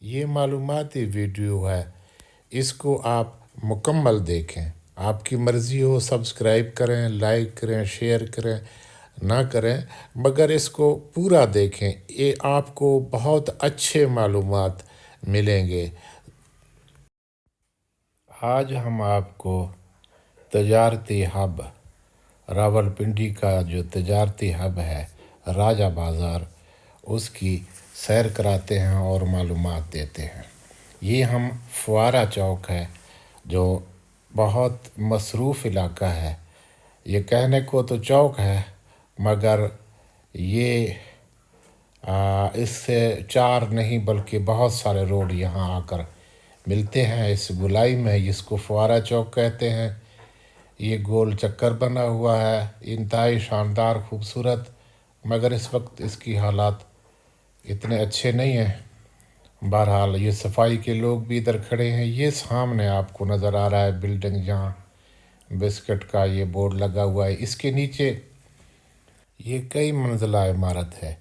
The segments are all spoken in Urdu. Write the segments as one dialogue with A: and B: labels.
A: یہ معلوماتی ویڈیو ہے، اس کو آپ مکمل دیکھیں۔ آپ کی مرضی ہو سبسکرائب کریں، لائک کریں، شیئر کریں، نہ کریں، مگر اس کو پورا دیکھیں۔ یہ آپ کو بہت اچھے معلومات ملیں گے۔ آج ہم آپ کو تجارتی ہب راولپنڈی کا جو تجارتی ہب ہے راجہ بازار، اس کی سیر کراتے ہیں اور معلومات دیتے ہیں۔ یہ ہم فوارہ چوک ہے جو بہت مصروف علاقہ ہے۔ یہ کہنے کو تو چوک ہے مگر یہ اس سے 4 نہیں بلکہ بہت سارے روڈ یہاں آ کر ملتے ہیں اس گولائی میں، جس کو فوارہ چوک کہتے ہیں۔ یہ گول چکر بنا ہوا ہے، انتہائی شاندار خوبصورت، مگر اس وقت اس کی حالات اتنے اچھے نہیں ہیں۔ بہرحال یہ صفائی کے لوگ بھی ادھر کھڑے ہیں۔ یہ سامنے آپ کو نظر آ رہا ہے بلڈنگ، جہاں بسکٹ کا یہ بورڈ لگا ہوا ہے، اس کے نیچے یہ کئی منزلہ عمارت ہے۔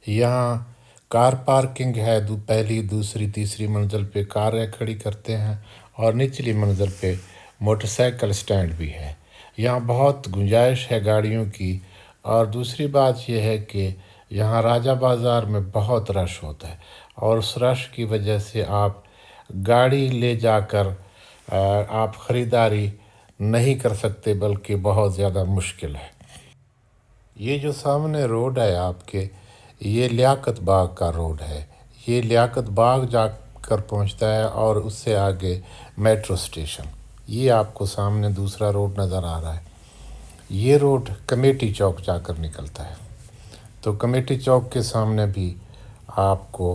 A: یہاں کار پارکنگ ہے، پہلی، دوسری، تیسری منزل پہ کاریں کھڑی کرتے ہیں اور نچلی منزل پہ موٹر سائیکل سٹینڈ بھی ہے۔ یہاں بہت گنجائش ہے گاڑیوں کی، اور دوسری بات یہ ہے کہ یہاں راجہ بازار میں بہت رش ہوتا ہے، اور اس رش کی وجہ سے آپ گاڑی لے جا کر آپ خریداری نہیں کر سکتے، بلکہ بہت زیادہ مشکل ہے۔ یہ جو سامنے روڈ ہے آپ کے، یہ لیاقت باغ کا روڈ ہے۔ یہ لیاقت باغ جا کر پہنچتا ہے اور اس سے آگے میٹرو سٹیشن۔ یہ آپ کو سامنے دوسرا روڈ نظر آ رہا ہے۔ یہ روڈ کمیٹی چوک جا کر نکلتا ہے۔ تو کمیٹی چوک کے سامنے بھی آپ کو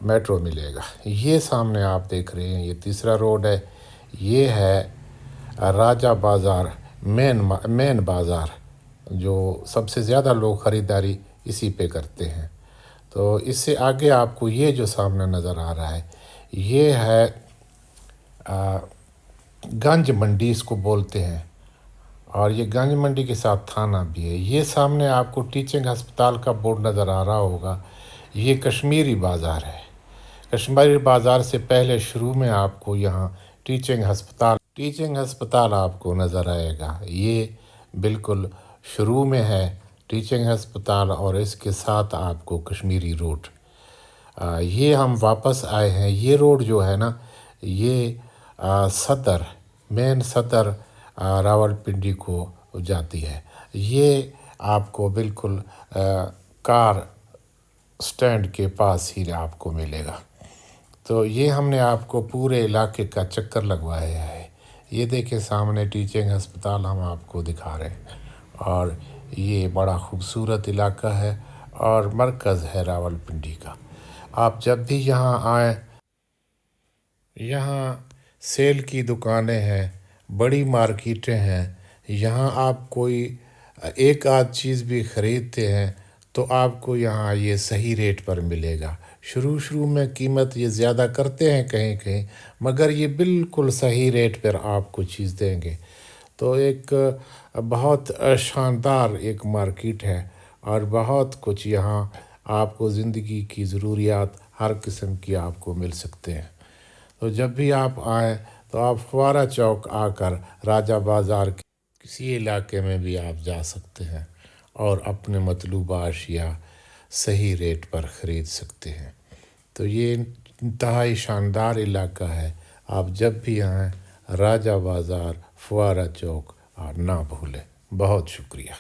A: میٹرو ملے گا۔ یہ سامنے آپ دیکھ رہے ہیں، یہ تیسرا روڈ ہے۔ یہ ہے راجہ بازار مین بازار، جو سب سے زیادہ لوگ خریداری اسی پہ کرتے ہیں۔ تو اس سے آگے آپ کو یہ جو سامنے نظر آ رہا ہے، یہ ہے گنج منڈی اس کو بولتے ہیں، اور یہ گنج منڈی کے ساتھ تھانہ بھی ہے۔ یہ سامنے آپ کو ٹیچنگ ہسپتال کا بورڈ نظر آ رہا ہوگا، یہ کشمیری بازار ہے۔ کشمیری بازار سے پہلے شروع میں آپ کو یہاں ٹیچنگ ہسپتال آپ کو نظر آئے گا۔ یہ بالکل شروع میں ہے ٹیچنگ ہسپتال، اور اس کے ساتھ آپ کو کشمیری روڈ۔ یہ ہم واپس آئے ہیں۔ یہ روڈ جو ہے نا، یہ مین صدر راولپنڈی کو جاتی ہے۔ یہ آپ کو بالکل کار سٹینڈ کے پاس ہی آپ کو ملے گا۔ تو یہ ہم نے آپ کو پورے علاقے کا چکر لگوایا ہے۔ یہ دیکھیں سامنے ٹیچنگ ہسپتال ہم آپ کو دکھا رہے ہیں، اور یہ بڑا خوبصورت علاقہ ہے اور مرکز ہے راولپنڈی کا۔ آپ جب بھی یہاں آئیں، یہاں سیل کی دکانیں ہیں، بڑی مارکیٹیں ہیں۔ یہاں آپ کوئی ایک آدھ چیز بھی خریدتے ہیں تو آپ کو یہاں یہ صحیح ریٹ پر ملے گا۔ شروع میں قیمت یہ زیادہ کرتے ہیں کہیں مگر یہ بالکل صحیح ریٹ پر آپ کو چیز دیں گے۔ تو ایک بہت شاندار ایک مارکیٹ ہے، اور بہت کچھ یہاں آپ کو زندگی کی ضروریات ہر قسم کی آپ کو مل سکتے ہیں۔ تو جب بھی آپ آئیں تو آپ فوارہ چوک آ کر راجہ بازار کے کسی علاقے میں بھی آپ جا سکتے ہیں اور اپنے مطلوبہ اشیاء صحیح ریٹ پر خرید سکتے ہیں۔ تو یہ انتہائی شاندار علاقہ ہے۔ آپ جب بھی آئیں راجہ بازار فوارہ چوک نہ بھولیں۔ بہت شکریہ۔